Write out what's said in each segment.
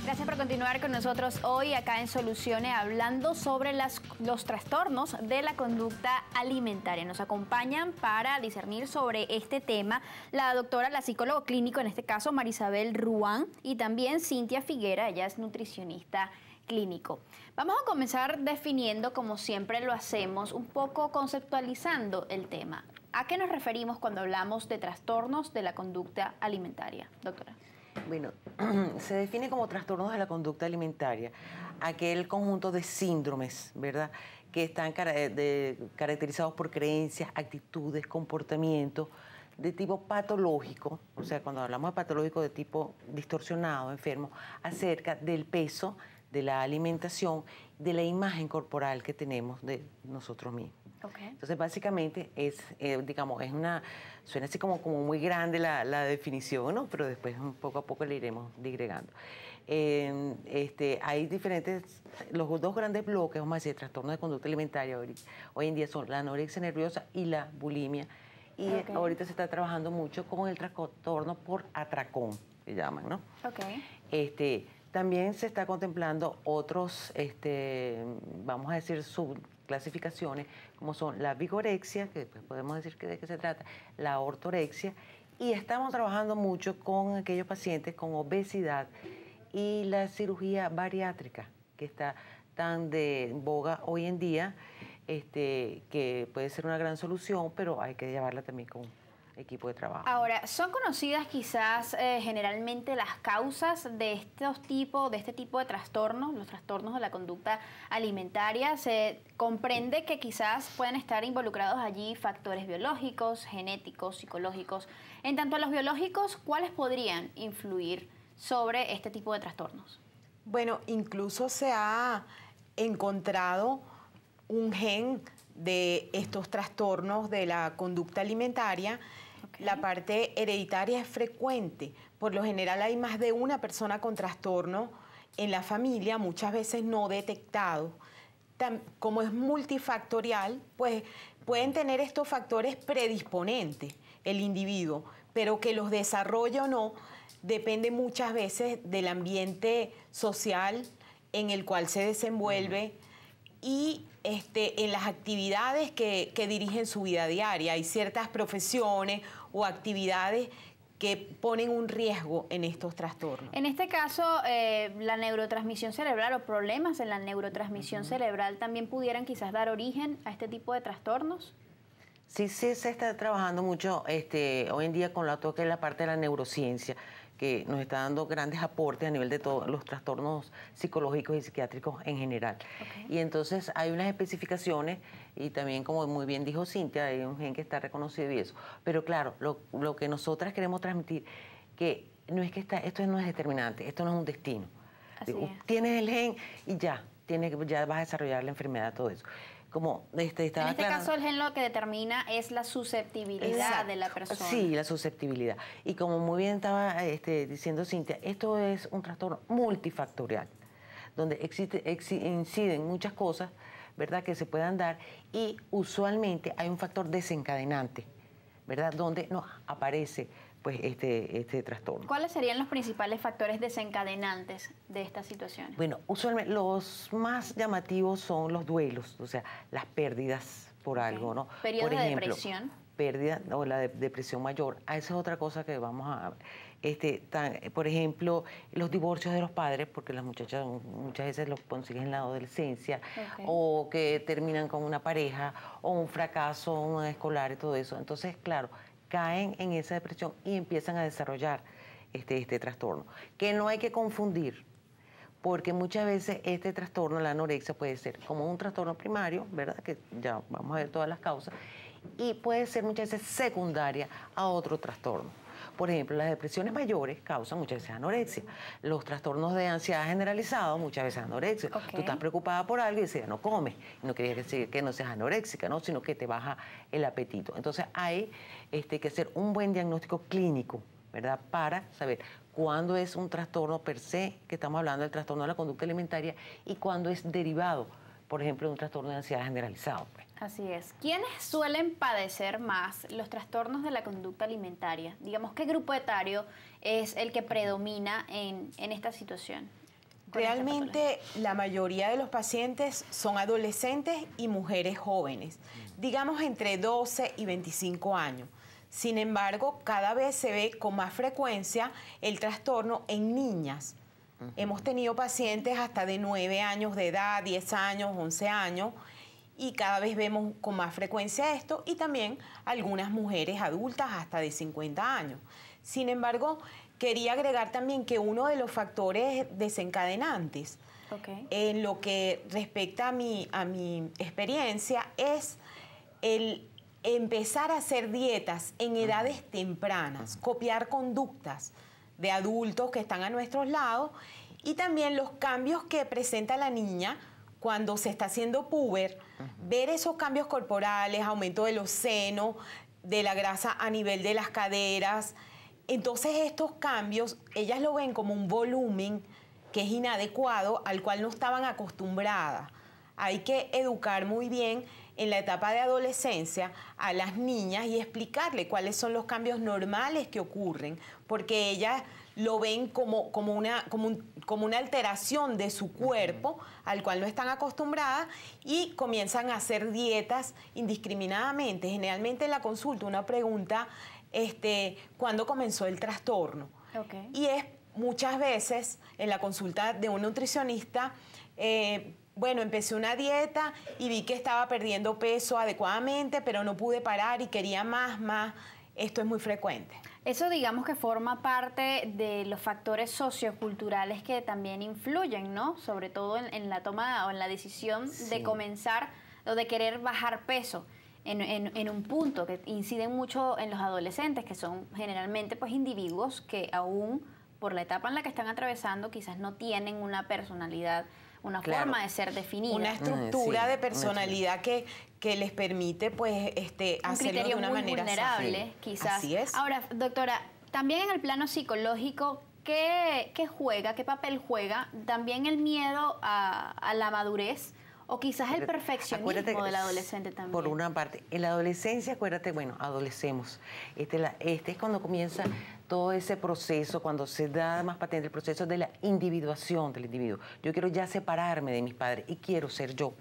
Gracias por continuar con nosotros hoy acá en Soluciones, hablando sobre los trastornos de la conducta alimentaria. Nos acompañan para discernir sobre este tema la doctora, la psicóloga clínico, en este caso Marisabel Ruán, y también Cintia Figuera, ella es nutricionista clínico. Vamos a comenzar definiendo, como siempre lo hacemos, un poco conceptualizando el tema. ¿A qué nos referimos cuando hablamos de trastornos de la conducta alimentaria, doctora? Bueno, se define como trastornos de la conducta alimentaria aquel conjunto de síndromes, ¿verdad?, que están caracterizados por creencias, actitudes, comportamientos de tipo patológico, o sea, cuando hablamos de patológico de tipo distorsionado, enfermo, acerca del peso, de la alimentación, de la imagen corporal que tenemos de nosotros mismos. Okay. Entonces, básicamente es, digamos, suena así como muy grande la definición, ¿no? Pero después poco a poco le iremos digregando. Hay diferentes, los dos grandes bloques, vamos a decir, trastornos de conducta alimentaria hoy en día son la anorexia nerviosa y la bulimia. Y ahorita se está trabajando mucho con el trastorno por atracón, se llaman, ¿no? Okay. También se está contemplando otros, vamos a decir, subclasificaciones, como son la vigorexia, que después podemos decir de qué se trata, la ortorexia, y estamos trabajando mucho con aquellos pacientes con obesidad y la cirugía bariátrica, que está tan de boga hoy en día, que puede ser una gran solución, pero hay que llevarla también con equipo de trabajo. Ahora, ¿son conocidas quizás generalmente las causas de este tipo de trastornos, los trastornos de la conducta alimentaria? Se comprende que quizás pueden estar involucrados allí factores biológicos, genéticos, psicológicos. En tanto a los biológicos, ¿cuáles podrían influir sobre este tipo de trastornos? Bueno, incluso se ha encontrado un gen de estos trastornos de la conducta alimentaria. Okay. La parte hereditaria es frecuente. Por lo general hay más de una persona con trastorno en la familia, muchas veces no detectado. Como es multifactorial, pues pueden tener estos factores predisponentes el individuo, pero que los desarrolle o no depende muchas veces del ambiente social en el cual se desenvuelve y en las actividades que dirigen su vida diaria. Hay ciertas profesiones o actividades que ponen un riesgo en estos trastornos. En este caso, la neurotransmisión cerebral o problemas en la neurotransmisión cerebral también pudieran quizás dar origen a este tipo de trastornos. Sí, se está trabajando mucho hoy en día con la parte de la neurociencia, que nos está dando grandes aportes a nivel de todos los trastornos psicológicos y psiquiátricos en general. Okay. Y entonces hay unas especificaciones y también, como muy bien dijo Cintia, hay un gen que está reconocido y eso. Pero claro, lo que nosotras queremos transmitir, que no es que esto no es determinante, esto no es un destino. Tienes el gen y ya vas a desarrollar la enfermedad, todo eso. Como en este caso el gen lo que determina es la susceptibilidad de la persona. Sí, la susceptibilidad. Y como muy bien estaba diciendo Cintia, esto es un trastorno multifactorial, donde inciden muchas cosas, ¿verdad?, que se puedan dar, y usualmente hay un factor desencadenante, ¿verdad?, donde no aparece pues este trastorno. ¿Cuáles serían los principales factores desencadenantes de estas situaciones? Bueno, usualmente los más llamativos son los duelos, o sea, las pérdidas por algo, ¿no? ¿Periodo de depresión? Pérdida o la depresión mayor. Esa es otra cosa que vamos a... por ejemplo, los divorcios de los padres, porque las muchachas muchas veces los consiguen en la adolescencia, o que terminan con una pareja, o un fracaso escolar y todo eso. Entonces, claro, caen en esa depresión y empiezan a desarrollar este trastorno, que no hay que confundir, porque muchas veces este trastorno, la anorexia, puede ser como un trastorno primario, ¿verdad?, que ya vamos a ver todas las causas, y puede ser muchas veces secundaria a otro trastorno. Por ejemplo, las depresiones mayores causan muchas veces anorexia. Los trastornos de ansiedad generalizados muchas veces anorexia. Tú estás preocupada por algo y dices, no comes. No quiere decir que no seas anoréxica, ¿no?, sino que te baja el apetito. Entonces hay que hacer un buen diagnóstico clínico, ¿verdad?, para saber cuándo es un trastorno per se, que estamos hablando del trastorno de la conducta alimentaria, y cuándo es derivado, por ejemplo, de un trastorno de ansiedad generalizado. Así es. ¿Quiénes suelen padecer más los trastornos de la conducta alimentaria? Digamos, ¿qué grupo etario es el que predomina en esta situación? Realmente la mayoría de los pacientes son adolescentes y mujeres jóvenes, digamos entre 12 y 25 años. Sin embargo, cada vez se ve con más frecuencia el trastorno en niñas. Hemos tenido pacientes hasta de 9 años de edad, 10 años, 11 años, y cada vez vemos con más frecuencia esto, y también algunas mujeres adultas hasta de 50 años. Sin embargo, quería agregar también que uno de los factores desencadenantes en lo que respecta a mi experiencia es el empezar a hacer dietas en edades tempranas, copiar conductas de adultos que están a nuestros lados, y también los cambios que presenta la niña cuando se está haciendo puber, ver esos cambios corporales, aumento de los senos, de la grasa a nivel de las caderas. Entonces estos cambios, ellas lo ven como un volumen que es inadecuado, al cual no estaban acostumbradas. Hay que educar muy bien en la etapa de adolescencia a las niñas y explicarle cuáles son los cambios normales que ocurren, porque ellas lo ven como una alteración de su cuerpo al cual no están acostumbradas, y comienzan a hacer dietas indiscriminadamente. Generalmente en la consulta uno pregunta ¿cuándo comenzó el trastorno? Y es muchas veces en la consulta de un nutricionista, bueno, empecé una dieta y vi que estaba perdiendo peso adecuadamente, pero no pude parar y quería más. Esto es muy frecuente. Eso digamos que forma parte de los factores socioculturales que también influyen, ¿no? Sobre todo en la toma o en la decisión de comenzar o de querer bajar peso. En un punto que inciden mucho en los adolescentes, que son generalmente pues individuos que aún por la etapa en la que están atravesando quizás no tienen una personalidad, una forma de ser definida. Una estructura de personalidad que les permite pues hacerlo de una manera vulnerable, sana. quizás. Así es. Ahora, doctora, también en el plano psicológico, ¿qué papel juega también el miedo a la madurez? O quizás el perfeccionismo del adolescente también. Por una parte, en la adolescencia, acuérdate, bueno, adolecemos. Este es cuando comienza todo ese proceso, cuando se da más patente el proceso de la individuación del individuo. Yo quiero ya separarme de mis padres y quiero ser yo.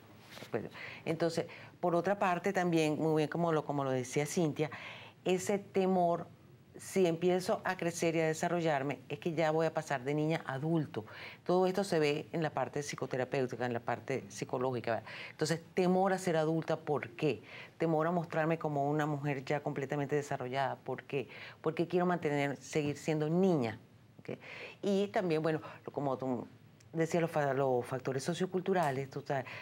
Entonces, por otra parte también, muy bien como lo decía Cintia, ese temor, si empiezo a crecer y a desarrollarme, es que ya voy a pasar de niña a adulto. Todo esto se ve en la parte psicoterapéutica, en la parte psicológica. Entonces, temor a ser adulta, ¿por qué? Temor a mostrarme como una mujer ya completamente desarrollada, ¿por qué? Porque quiero seguir siendo niña. ¿Okay? Y también, bueno, como tú decía, los factores socioculturales,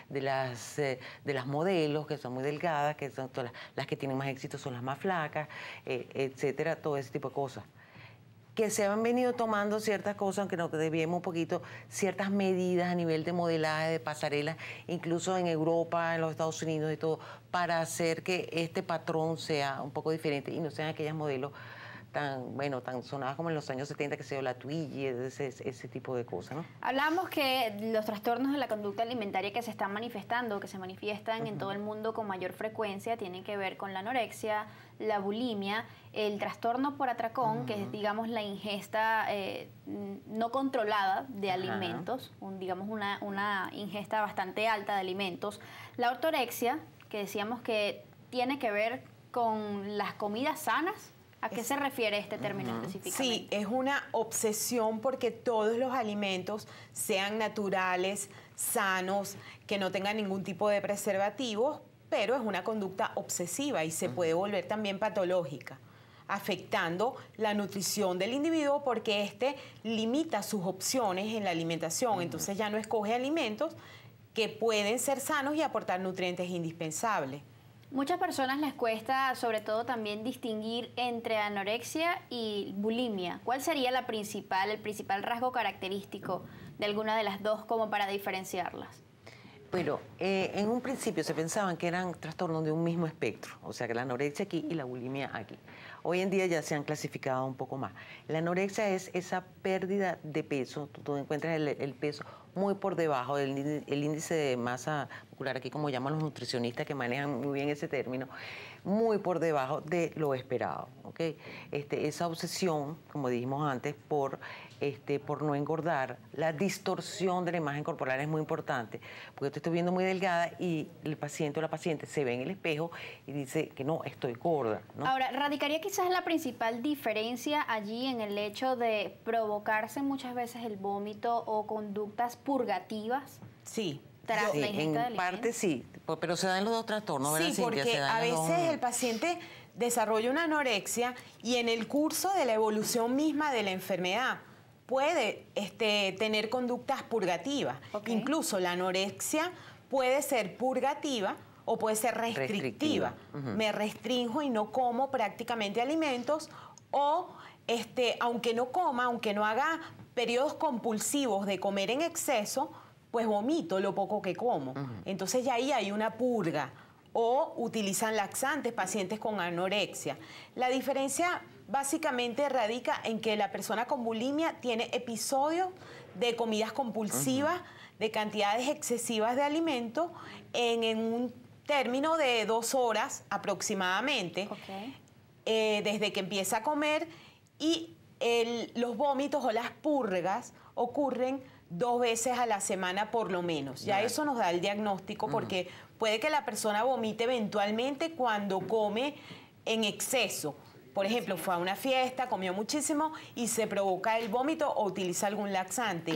de las modelos, que son muy delgadas, que son todas las que tienen más éxito son las más flacas, etcétera, todo ese tipo de cosas. Que se han venido tomando ciertas cosas, aunque nos debíamos un poquito, ciertas medidas a nivel de modelaje, de pasarelas, incluso en Europa, en los Estados Unidos y todo, para hacer que este patrón sea un poco diferente y no sean aquellas modelos tan sonadas como en los años 70, que se dio la Twiggy, ese tipo de cosas, ¿no? Hablamos que los trastornos de la conducta alimentaria que se están manifestando, que se manifiestan en todo el mundo con mayor frecuencia, tienen que ver con la anorexia, la bulimia, el trastorno por atracón, que es, digamos, la ingesta no controlada de alimentos, digamos una ingesta bastante alta de alimentos, la ortorexia, que decíamos que tiene que ver con las comidas sanas. ¿A qué se refiere este término específicamente? Sí, es una obsesión porque todos los alimentos sean naturales, sanos, que no tengan ningún tipo de preservativos, pero es una conducta obsesiva y se puede volver también patológica, afectando la nutrición del individuo porque limita sus opciones en la alimentación. Entonces ya no escoge alimentos que pueden ser sanos y aportar nutrientes indispensables. Muchas personas les cuesta, sobre todo, también distinguir entre anorexia y bulimia. ¿Cuál sería el principal rasgo característico de alguna de las dos como para diferenciarlas? Bueno, en un principio se pensaban que eran trastornos de un mismo espectro, o sea, que la anorexia aquí y la bulimia aquí. Hoy en día ya se han clasificado un poco más. La anorexia es esa pérdida de peso, tú encuentras el peso muy por debajo del el índice de masa muscular, aquí como llaman los nutricionistas que manejan muy bien ese término, muy por debajo de lo esperado, ¿ok? Esa obsesión, como dijimos antes, por no engordar, la distorsión de la imagen corporal es muy importante, porque te estoy viendo muy delgada y el paciente o la paciente se ve en el espejo y dice que no, estoy gorda, ¿no? Ahora, radicaría quizás la principal diferencia allí en el hecho de provocarse muchas veces el vómito o conductas purgativas. Sí. Tras la ingesta de en parte sí, pero se dan los dos trastornos, ¿verdad, Sí, Cintia? porque a veces el paciente desarrolla una anorexia y en el curso de la evolución misma de la enfermedad puede tener conductas purgativas. Okay. Incluso la anorexia puede ser purgativa o puede ser restrictiva. Me restrinjo y no como prácticamente alimentos, o aunque no coma, aunque no haga periodos compulsivos de comer en exceso, pues vomito lo poco que como. Entonces ya ahí hay una purga. O utilizan laxantes pacientes con anorexia. La diferencia básicamente radica en que la persona con bulimia tiene episodios de comidas compulsivas, de cantidades excesivas de alimento en un término de 2 horas aproximadamente, desde que empieza a comer, y los vómitos o las purgas ocurren 2 veces a la semana por lo menos. Ya eso nos da el diagnóstico, porque puede que la persona vomite eventualmente cuando come en exceso. Por ejemplo, fue a una fiesta, comió muchísimo y se provoca el vómito o utiliza algún laxante.